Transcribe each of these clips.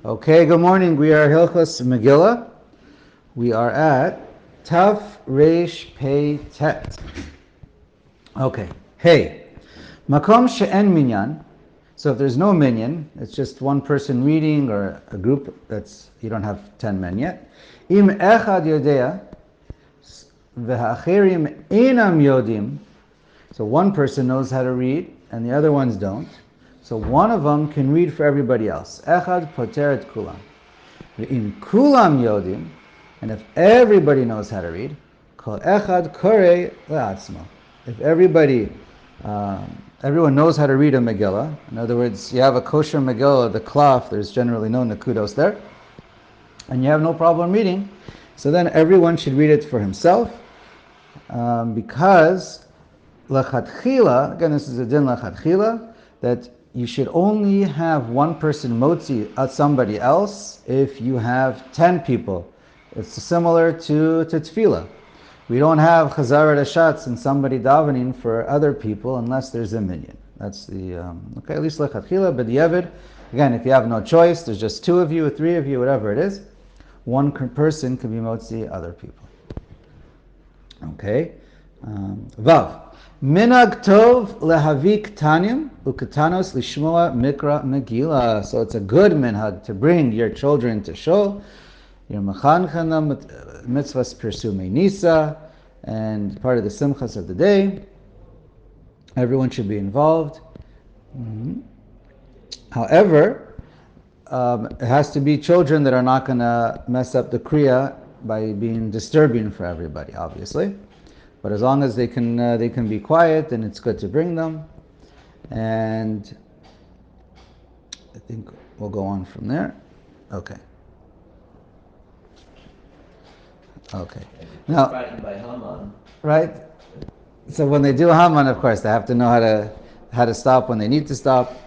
Okay, good morning. We are Hilchos Megillah. We are at Taf Reish Pei Tet. Okay, hey. Makom she'en minyan. So if there's no minyan, it's just one person reading or a group you don't have 10 men yet. Im echad yodea v'ha'acherim einam yodim. So one person knows how to read and the other ones don't. So one of them can read for everybody else. Echad poter et kulam. Ve'im kulam yodim, and if everybody knows how to read, kol echad korei le'atzmo. If everyone knows how to read a Megillah, in other words, you have a kosher Megillah, the cloth, there's generally no nakudos there, and you have no problem reading, so then everyone should read it for himself, because lachatchila, again this is a din lachatchila, that you should only have one person motzi at somebody else if you have 10 people. It's similar to tefillah. We don't have chazar rashatz and somebody davening for other people unless there's a minyan. That's the, at least lechatchila, but the Yevid, again, if you have no choice, there's just 2 of you, 3 of you, whatever it is, one person can be motzi other people. Okay? Vav. Minag tov lehavik tanim ukatanos lishmoa mikra Megillah. So it's a good minhag to bring your children to shul. Your machanchana mitzvahs pirsumei nisa, and part of the simchas of the day. Everyone should be involved. Mm-hmm. However, it has to be children that are not going to mess up the kriya by being disturbing for everybody, obviously. But as long as they can be quiet, then it's good to bring them. And I think we'll go on from there. Okay. Now, by Haman. Right? So when they do Haman, of course, they have to know how to stop when they need to stop.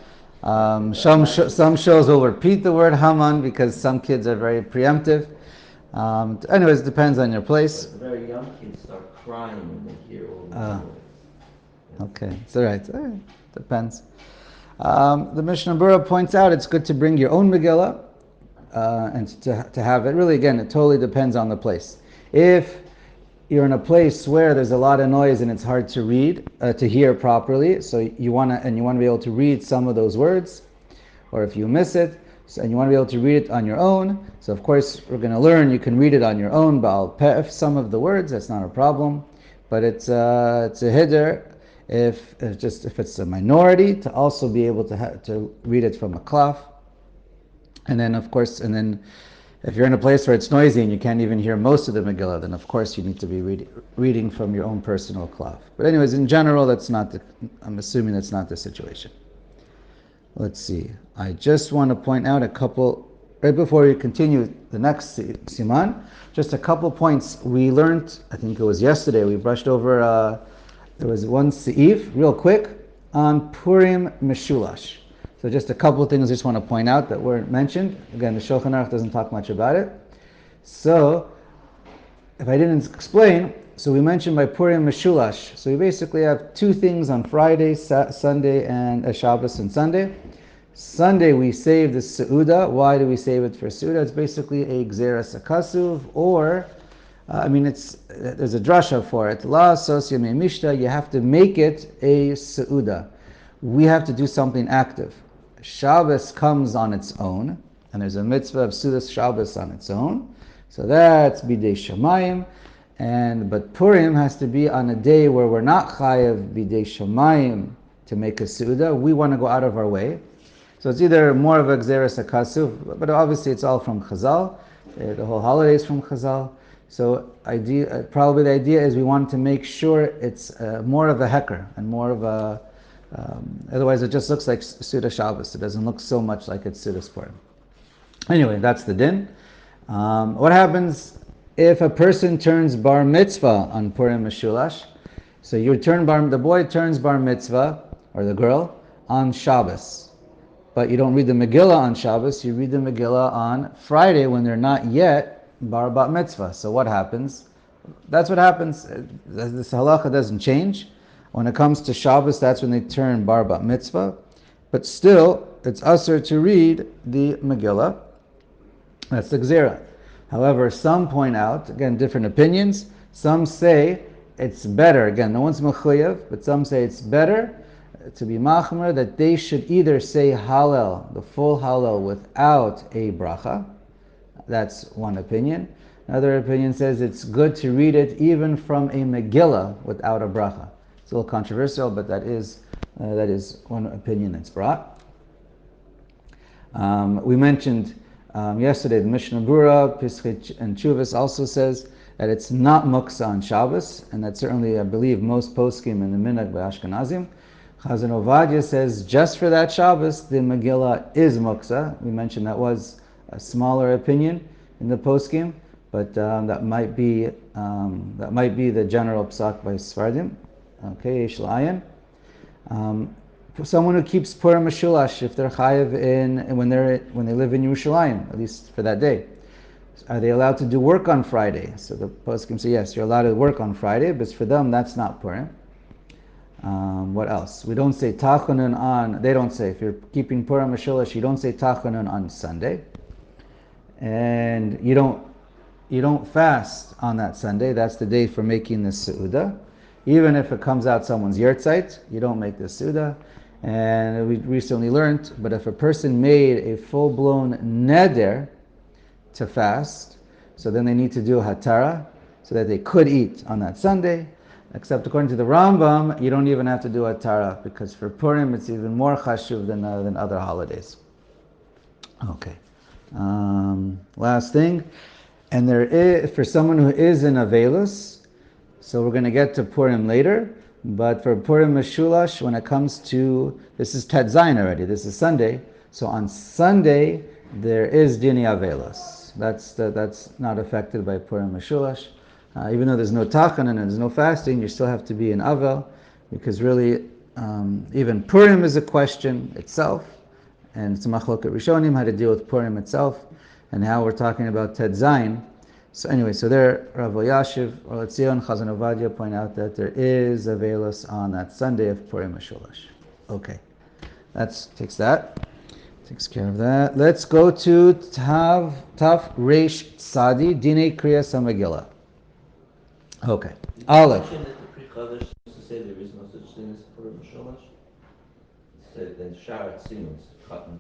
Some shows will repeat the word Haman because some kids are very preemptive. Anyways, it depends on your place. But the very young kids start crying when they hear all the Okay, it's all right. Depends. The Mishnah Berurah points out it's good to bring your own Megillah and to have it. Really, again, it totally depends on the place. If you're in a place where there's a lot of noise and it's hard to read, to hear properly, so you want to be able to read some of those words, or if you miss it, and you want to be able to read it on your own, so of course we're going to learn you can read it on your own, Baal Peh, some of the words, that's not a problem, but it's a hiddur if it's a minority to also be able to read it from a cloth, and then if you're in a place where it's noisy and you can't even hear most of the Megillah, then of course you need to be reading from your own personal cloth. But anyways, in general, I'm assuming that's not the situation. Let's see. I just want to point out a couple, right before we continue the next siman, just a couple points we learned, I think it was yesterday, we brushed over, there was one seif, real quick, on Purim Meshulash. So just a couple of things I just want to point out that weren't mentioned. Again, the Shulchan Aruch doesn't talk much about it. So, if I didn't explain, so we mentioned by Purim Meshulash. So we basically have 2 things on Friday, Sunday, and Shabbos and Sunday. Sunday we save the Seudah. Why do we save it for Seudah? It's basically a Gzeras Akasuv, or, there's a drasha for it. La Asosya Me'mishta, you have to make it a Seudah. We have to do something active. Shabbos comes on its own, and there's a mitzvah of Sudas Shabbos on its own. So that's Bidei Shamayim. But Purim has to be on a day where we're not chayav Bidei Shamayim to make a Seudah. We want to go out of our way. So it's either more of a Gzeras Akasuv, but obviously it's all from Chazal. The whole holiday is from Chazal. So probably the idea is we want to make sure it's more of a heker and more of a otherwise it just looks like Suda Shabbos. It doesn't look so much like it's Suda Purim. Anyway, that's the din. What happens if a person turns bar mitzvah on Purim Meshulash? So the boy turns bar mitzvah, or the girl, on Shabbos. But you don't read the Megillah on Shabbos, you read the Megillah on Friday when they're not yet bar bat mitzvah. So what happens? That's what happens. This halacha doesn't change. When it comes to Shabbos, that's when they turn bar bat mitzvah. But still, it's usher to read the Megillah. That's the gzera. However, some point out, again, different opinions. Some say it's better, again, no one's mechuyev, but some say it's better to be machmer that they should either say Hallel, the full Hallel, without a bracha. That's one opinion. Another opinion says it's good to read it even from a Megillah without a bracha. It's a little controversial, but that is one opinion that's brought. We mentioned yesterday the Mishnah Berurah, Pischei and Chuvas also says that it's not muksa on Shabbos, and that certainly I believe most poskim in the minhag by Ashkenazim. Chazon Ovadia says just for that Shabbos the Megillah is muksa. We mentioned that was a smaller opinion in the poskim, but that might be the general psak by Sfardim. Okay, Yesh L'Ayin. For someone who keeps Purim Meshulash, if they're chayiv when they live in Yerushalayim, at least for that day, are they allowed to do work on Friday? So the poskim say yes, you're allowed to work on Friday, but for them that's not Purim. What else? We don't say Tachanun on. They don't say if you're keeping Purim Meshulash, you don't say Tachanun on Sunday, and you don't fast on that Sunday. That's the day for making the Seudah. Even if it comes out someone's yahrzeit, you don't make the Seudah. And we recently learned, but if a person made a full-blown neder to fast, so then they need to do a hatara, so that they could eat on that Sunday. Except according to the Rambam, you don't even have to do a hatara, because for Purim it's even more chashuv than other holidays. Okay. Last thing, and there is, for someone who is in Avelus, so we're going to get to Purim later, but for Purim Meshulash, when it comes to, this is Tet Zayin already, this is Sunday, so on Sunday there is Dini Avelus. That's not affected by Purim Meshulash. Even though there's no tachan and there's no fasting, you still have to be in Avel, because really, even Purim is a question itself, and it's a machloket Rishonim how to deal with Purim itself, and how we're talking about Tet Zayin. So anyway, so there, Rav Yashiv, Orach Chaim, Chazon Ovadia point out that there is a Veilus on that Sunday of Purim Meshulash. Okay, takes care of that. Let's go to Taf Reish Tzadi, Dinei Kriyas HaMegillah. Okay, Aleph. Did you mention that the Pri-Chadash used to say there is no such thing as Purim Meshulash? It said that Sharat Simus, Chatan.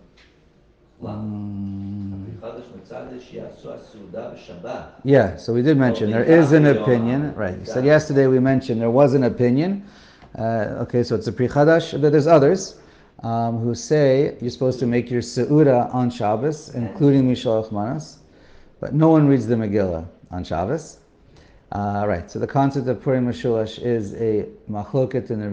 Yeah, so we did mention there is an opinion, right? You said yesterday we mentioned there was an opinion. Okay, so it's a Pri Chadash, but there's others who say you're supposed to make your Seudah on Shabbos, including Mishalach Manas, but no one reads the Megillah on Shabbos. Right, so the concept of Purim Meshulash is a machloket in the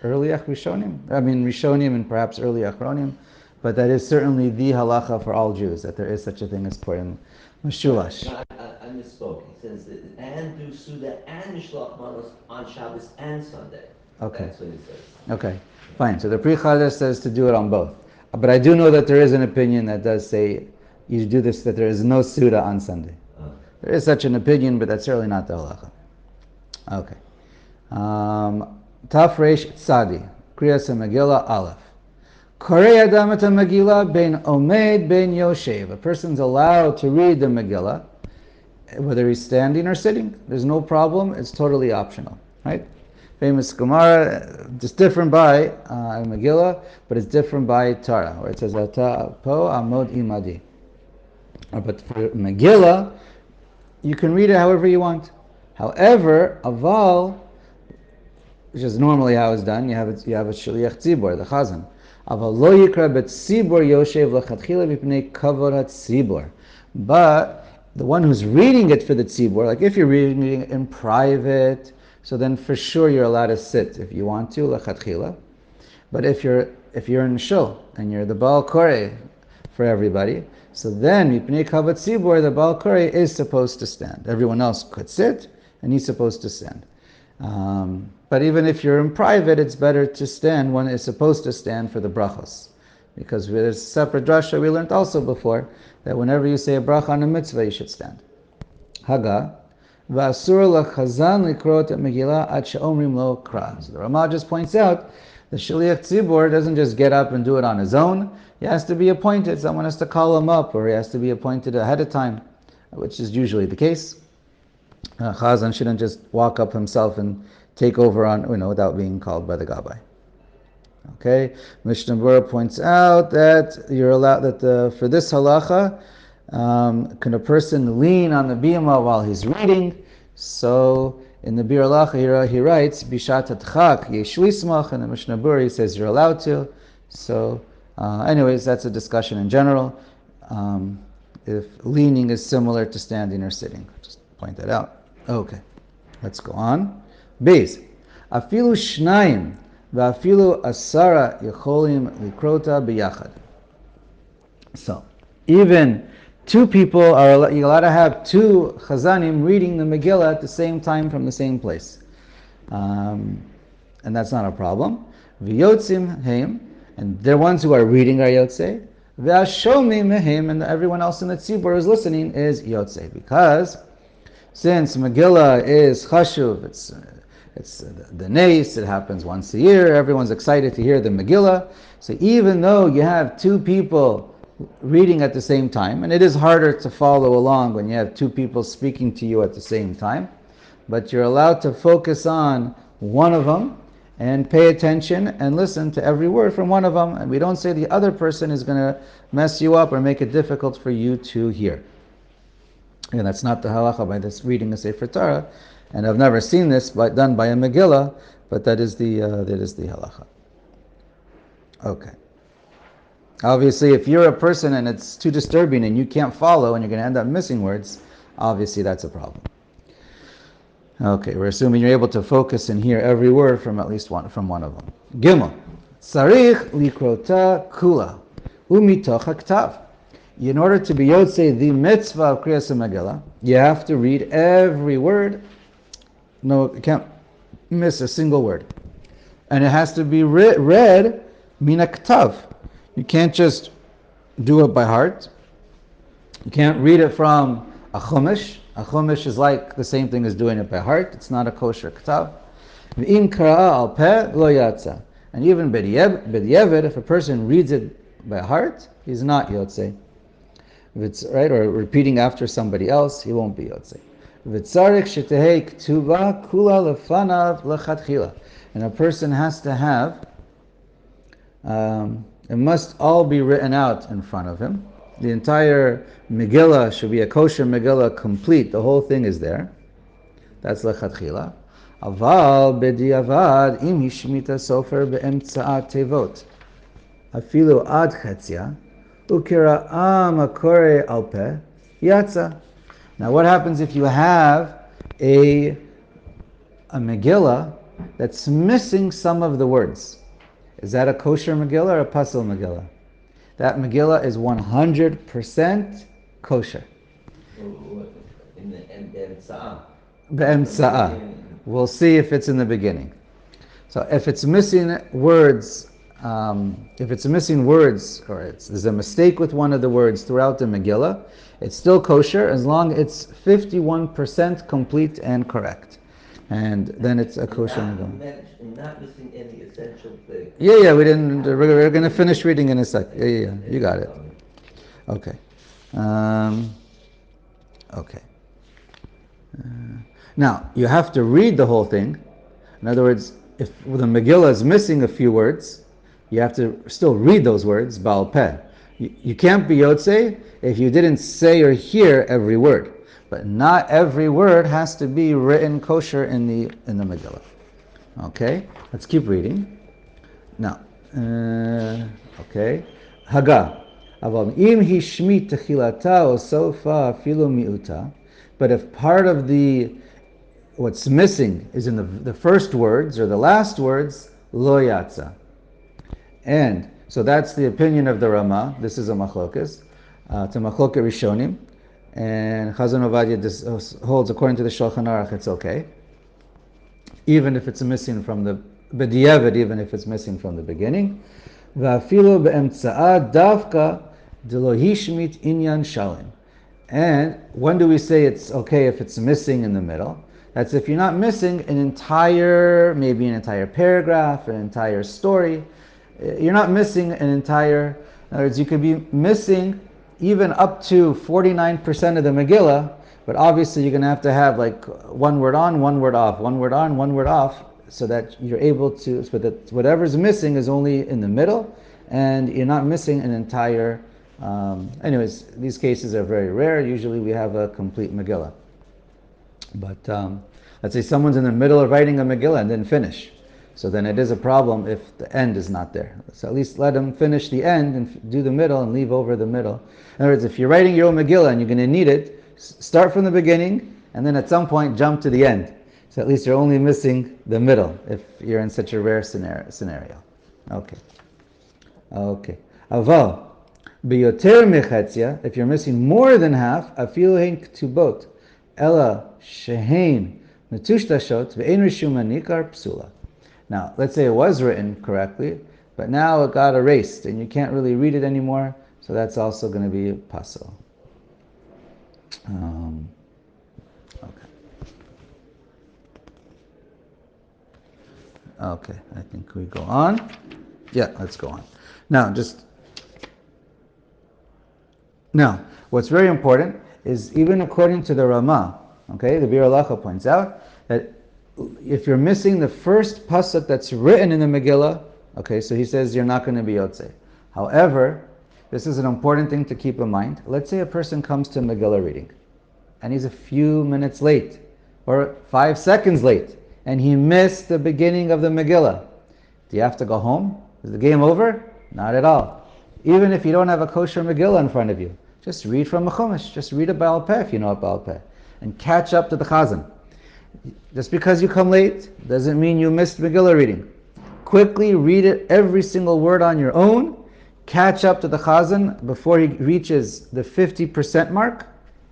early Rishonim. Rishonim and perhaps early Achronim. But that is certainly the halacha for all Jews, that there is such a thing as Purim Meshulash. No, I misspoke. He says, and do Suda and Mishlach Manos on Shabbos and Sunday. Okay. That's what he says. Okay, fine. So the Pri Chadash says to do it on both. But I do know that there is an opinion that does say you do this, that there is no Suda on Sunday. There is such an opinion, but that's certainly not the halacha. Okay. Taf Reish Tzadi, Kriyas HaMegillah Aleph. Korei Adam et Megillah ben Omed ben Yoshev. A person's allowed to read the Megillah, whether he's standing or sitting. There's no problem. It's totally optional, right? Famous Gemara, just different by Megillah, but it's different by Torah, where it says Ata po amod imadi. But for Megillah, you can read it however you want. However, aval, which is normally how it's done, you have a shliach tzibor, the chazan. Aval lo yikra betzibor yoshev lechatchila mipnei kavod hatzibor. But the one who's reading it for the tzibor, like if you're reading it in private, so then for sure you're allowed to sit if you want to lechatchila. But if you're in shul and you're the Baal Koreh for everybody, so then mipnei kavod tzibor, the Baal Koreh is supposed to stand. Everyone else could sit, and he's supposed to stand. But even if you're in private, it's better to stand. One is supposed to stand for the brachos. Because there's a separate drasha we learned also before, that whenever you say a bracha on a mitzvah, you should stand. Haga, v'asur lachazan likrot Megillah ad she'omrim lo kra. So the Ramah just points out The Shliach Tzibor doesn't just get up and do it on his own. He has to be appointed. Someone has to call him up, or he has to be appointed ahead of time, which is usually the case. Chazan shouldn't just walk up himself and take over on, without being called by the Gabbai. Okay, Mishnah Berurah points out that you're allowed that for this halacha, can a person lean on the bima while he's reading? So in the Bir Halacha he writes bishat atchak yesh lismach, and the Mishnah Berurah he says you're allowed to. So, anyways, that's a discussion in general. If leaning is similar to standing or sitting, just point that out. Okay, let's go on. Beis afilu shnayim. Va'afilu asara yecholim likrota biyachad. So, even two people you're allowed to have two chazanim reading the Megillah at the same time from the same place, and that's not a problem. V'yotzim heim, and they're ones who are reading are yotzei. V'ashomim heim, and everyone else in the tzibur is listening is yotzei, because since Megillah is chashuv, it's the Nes, it happens once a year, everyone's excited to hear the Megillah. So even though you have two people reading at the same time, and it is harder to follow along when you have two people speaking to you at the same time, but you're allowed to focus on one of them and pay attention and listen to every word from one of them, and we don't say the other person is going to mess you up or make it difficult for you to hear. And that's not the halacha by this reading a Sefer Torah. And I've never seen this done by a Megillah, but that is the halacha. Okay. Obviously, if you're a person and it's too disturbing and you can't follow and you're going to end up missing words, obviously that's a problem. Okay, we're assuming you're able to focus and hear every word from at least one of them. Gimel. Sarich likrota kula umitoch haktav. In order to be yotzei the mitzvah of Kriyas Megillah, you have to read every word. No, you can't miss a single word. And it has to be read mina ktav. You can't just do it by heart. You can't read it from a chumash. A chumash is like the same thing as doing it by heart. It's not a kosher ktav. V'im kara'a al peh lo yatsa. And even b'diavad, if a person reads it by heart, he's not yotzei. If it's right, or repeating after somebody else, he won't be yotzei. V'tzarich shetehei ktuva kula lefanav lechatchila. And a person has to have, it must all be written out in front of him. The entire Megillah should be a kosher Megillah, complete. The whole thing is there. That's lechatchila. Aval b'diavad im hishmita sofer be'emtza'at tevot. Afilu ad chetzia. Ukira'am akore alpeh yatsa. Now what happens if you have a Megillah that's missing some of the words? Is that a kosher Megillah or a pasul Megillah? That Megillah is 100% kosher. In the Be'emtza'ah. We'll see if it's in the beginning. So if it's missing words, or there's a mistake with one of the words throughout the Megillah, it's still kosher as long as it's 51% complete and correct. And then it's a kosher Megillah. Not missing any essential thing. Yeah, we're going to finish reading in a sec. Yeah, you got it. Okay. Okay. Now, you have to read the whole thing. In other words, if the Megillah is missing a few words, you have to still read those words, Baal Peh. You can't be Yotzei if you didn't say or hear every word. But not every word has to be written kosher in the Megillah. Okay, let's keep reading. Now, okay. Haga. Aval im hishmit techilata o sofa afilu miuta. But if part of what's missing is in the first words or the last words, lo yatsa. And so that's the opinion of the Rama. This is a machlokas. It's a machloket rishonim. And Chazon Ovadia holds, according to the Shulchan Aruch, it's okay. Even if it's missing from the b'diavad, even if it's missing from the beginning. Va'afilu be'emtza'a davka d'lo hishmit inyan shalim. And when do we say it's okay if it's missing in the middle? That's if you're not missing an entire, maybe an entire paragraph, an entire story. You're not missing an entire, in other words, you could be missing even up to 49% of the Megillah, but obviously you're going to have like one word on, one word off, one word on, one word off, so that you're able to, so that whatever's missing is only in the middle, and you're not missing an entire, anyways, these cases are very rare. Usually we have a complete Megillah. But let's say someone's in the middle of writing a Megillah and didn't finish. So then it is a problem if the end is not there. So at least let them finish the end and do the middle and leave over the middle. In other words, if you're writing your own Megillah and you're going to need it, start from the beginning and then at some point jump to the end. So at least you're only missing the middle if you're in such a rare scenario. Okay. Okay. Aval, biyoter mechetzia, if you're missing more than half, afilu hein ktubot, ela shehein metushtashot ve'ein rishum nikar psula. Now, let's say it was written correctly, but now it got erased and you can't really read it anymore, so that's also going to be pasul. Okay. Okay, I think we go on. Yeah, let's go on. Now, what's very important is even according to the Ramah, okay, the Bir Halacha points out that if you're missing the first pasuk that's written in the Megillah, okay, so he says you're not going to be Yotzei. However, this is an important thing to keep in mind. Let's say a person comes to Megillah reading, and he's a few minutes late, or 5 seconds late, and he missed the beginning of the Megillah. Do you have to go home? Is the game over? Not at all. Even if you don't have a kosher Megillah in front of you, just read from a Chumash. Just read a Baal Peh if you know a Baal Peh, and catch up to the Chazan. Just because you come late doesn't mean you missed Megillah reading. Quickly read it, every single word on your own. Catch up to the Chazan before he reaches the 50% mark,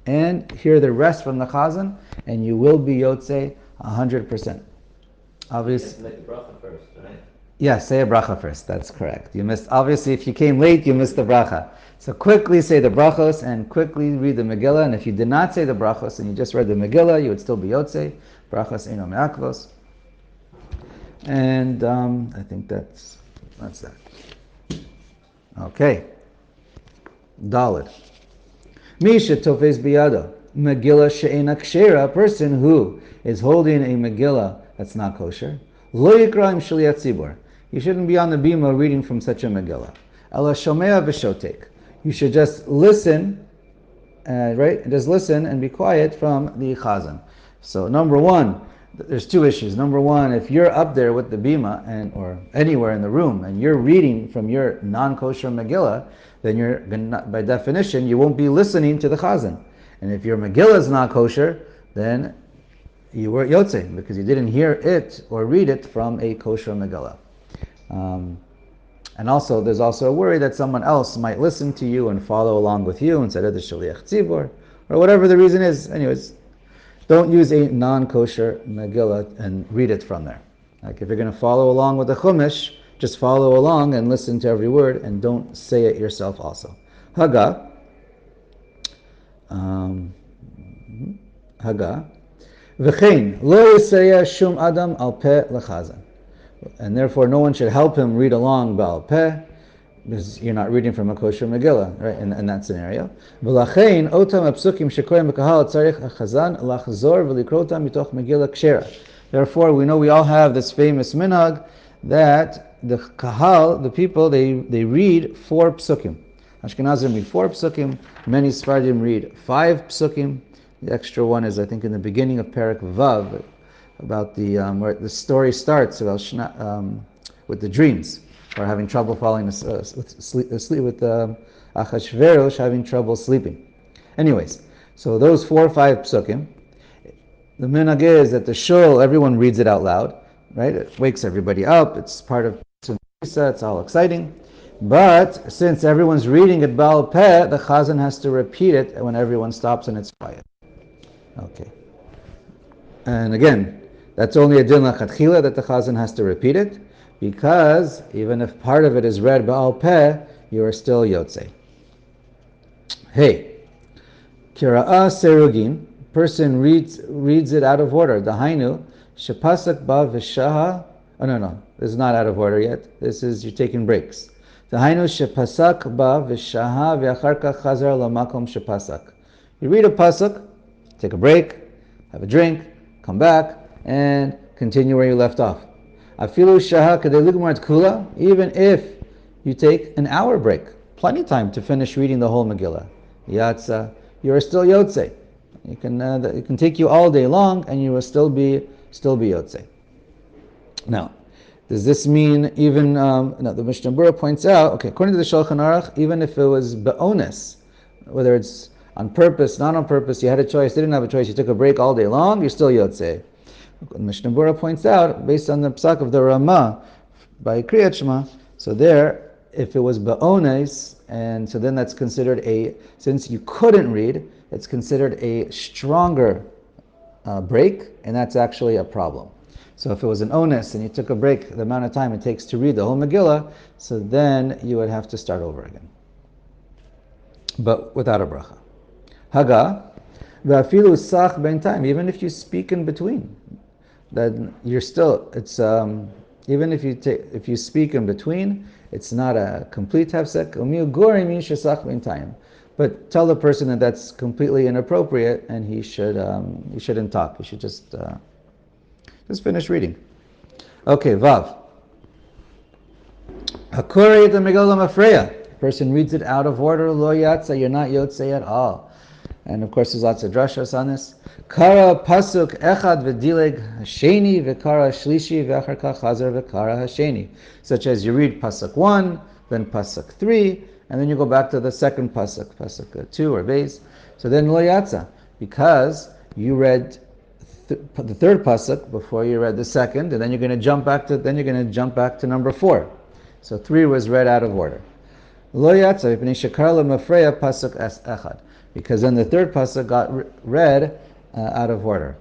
and hear the rest from the Chazan, and you will be Yotzei 100%. Obviously, make the bracha first, right? Yeah, say a bracha first. That's correct. You missed. Obviously, if you came late, you missed the bracha. So quickly say the brachos and quickly read the Megillah. And if you did not say the brachos and you just read the Megillah, you would still be Yotzei. Brachos eino me'akvos. And I think that's that. Okay. Daled. Misha tofes biyado. Megillah she'ena kshera. A person who is holding a Megillah that's not kosher. Lo yikra im shliat tzibur. You shouldn't be on the bima reading from such a Megillah. Ela shomea v'shotek. You should just listen, right? Just listen and be quiet from the chazan. So number one, there's two issues. Number one, if you're up there with the bima or anywhere in the room and you're reading from your non-kosher Megillah, then you're by definition you won't be listening to the chazan. And if your Megillah is not kosher, then you were yotzei because you didn't hear it or read it from a kosher Megillah. And also, there's also a worry that someone else might listen to you and follow along with you instead of the shaliach tzibur, or whatever the reason is. Anyways, don't use a non-kosher Megillah and read it from there. Like if you're going to follow along with the Chumash, just follow along and listen to every word and don't say it yourself also. Haga. Haga. V'chein lo yisayah shum adam al peh lechazan. And therefore no one should help him read along Baal Peh, because you're not reading from a kosher Megillah, right, in that scenario. V'lachein otam apsukim shekoyim b'kahal tzarich achazan lachzor v'likrotam mitoch Megillah kshera. Therefore we know we all have this famous minhag that the kahal, the people, they read 4 psukim. Ashkenazim read 4 psukim, many Sfardim read 5 psukim. The extra one is, I think, in the beginning of Perek Vav, about the where the story starts about with the dreams, or having trouble falling asleep with Achashverosh having trouble sleeping. Anyways, so those 4 or 5 psukim, the minhag is that the shul, everyone reads it out loud, right? It wakes everybody up. It's part of Sunnah. It's all exciting. But since everyone's reading it Baal Peh, the Chazan has to repeat it when everyone stops and it's quiet. Okay. And again, that's only a din lachatchila that the Chazan has to repeat it, because even if part of it is read Baal Peh, you are still Yotzei. Hey, Kira'ah Serugin, person reads it out of order. Dahainu, shepasak ba v'shaha. Oh no, this is not out of order yet. This is you're taking breaks. Dahainu shepasak ba v'shaha v'achar kach chazar lamakom shepasak. You read a pasuk, take a break, have a drink, come back, and continue where you left off. Afilu shaha kadei ligmar et kula. Even if you take an hour break, plenty of time to finish reading the whole Megillah. Yatsa, you are still Yotzei. It can take you all day long, and you will still be Yotzei. Now, does this mean even? The Mishnah Berurah points out. Okay, according to the Shulchan Aruch, even if it was be'ones, whether it's on purpose, not on purpose, you had a choice, didn't have a choice, you took a break all day long, you're still Yotzei. The Mishnah Berurah points out, based on the psak of the Ramah by Kriyat Shema, so there, if it was be'ones, and so then that's considered since you couldn't read, it's considered a stronger break, and that's actually a problem. So if it was an onus and you took a break, the amount of time it takes to read the whole Megillah, so then you would have to start over again. But without a bracha. Haga, v'afilu sach ben time, even if you speak in between, then you're still, it's, even if you speak in between, it's not a complete hefsek. But tell the person that that's completely inappropriate, and he shouldn't talk. He should just finish reading. Okay, Vav. Hakuri the Megillah Mafreya. Person reads it out of order. Lo yatsa. You're not yotzei at all. And of course, there's lots of drashas on this. Kara pasuk echad v'dileg hasheni v'kara shlishi v'achar kach chazar v'kara hasheni. Such as you read pasuk 1, then pasuk 3, and then you go back to the second pasuk 2 or beis. So then lo yatsa, because you read the third pasuk before you read the second, and then you're going to jump back to number 4. So 3 was read out of order. Lo yatsa v'pnei shekar lemafreya pasuk echad. Because then the third pasuk got read out of order,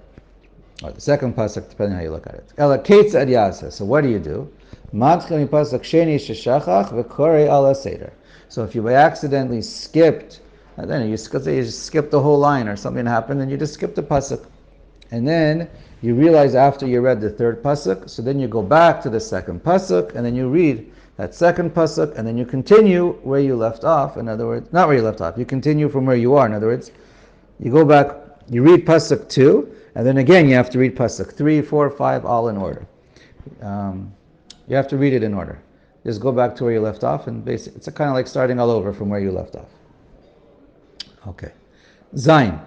or the second pasuk, depending how you look at it. Ela kates ad yasa. So what do you do? Matchil pasuk sheni sheshachach v'korei ala seder. So if you by accidentally skipped, then you skipped the whole line, or something happened, and you just skipped the pasuk, and then you realize after you read the third pasuk, so then you go back to the second pasuk, and then you read that second pasuk, and then you continue where you left off. In other words, not where you left off, you continue from where you are. In other words, you go back, you read pasuk 2, and then again you have to read pasuk 3, 4, 5, all in order. You have to read it in order. Just go back to where you left off, and basically, it's kind of like starting all over from where you left off. Okay. Zayin.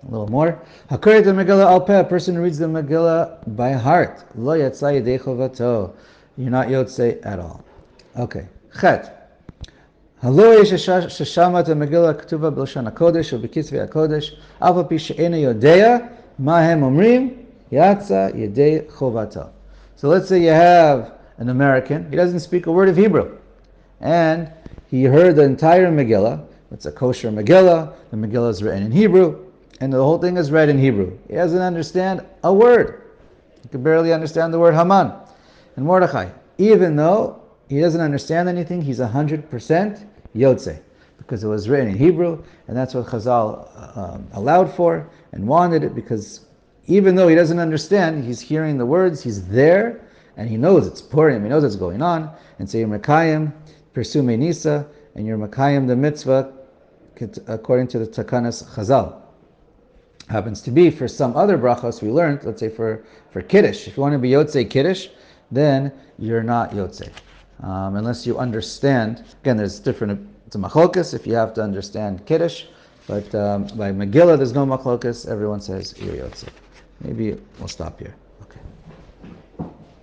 A little more. Hakuret Megillah al peh. A person reads the Megillah by heart. Lo yatzai yedei chovato. You're not yotzei at all. Okay. Chet. Haloi sheshamat Megillah k'tuva b'lashon hakodesh or b'kitzvei hakodesh al pi she'ena yodea mahem omrim yatsa yedei chovato. So let's say you have an American. He doesn't speak a word of Hebrew, and he heard the entire Megillah. It's a kosher Megillah. The Megillah is written in Hebrew, and the whole thing is read in Hebrew. He doesn't understand a word. He can barely understand the word Haman and Mordechai. Even though he doesn't understand anything, he's 100% Yotzei, because it was written in Hebrew, and that's what Chazal allowed for and wanted it, because even though he doesn't understand, he's hearing the words, he's there, and he knows it's Purim, he knows what's going on, and so you're Mekayim, pursue Nisa, and you're Mekayim the mitzvah according to the Takanas Chazal. Happens to be for some other brachos we learned, let's say for Kiddush. If you want to be Yotzei Kiddush, then you're not Yotzei. Unless you understand, again, there's different, it's a machlokas if you have to understand Kiddush, but by Megillah there's no machlokas, everyone says you're Yotzei. Maybe we'll stop here. Okay.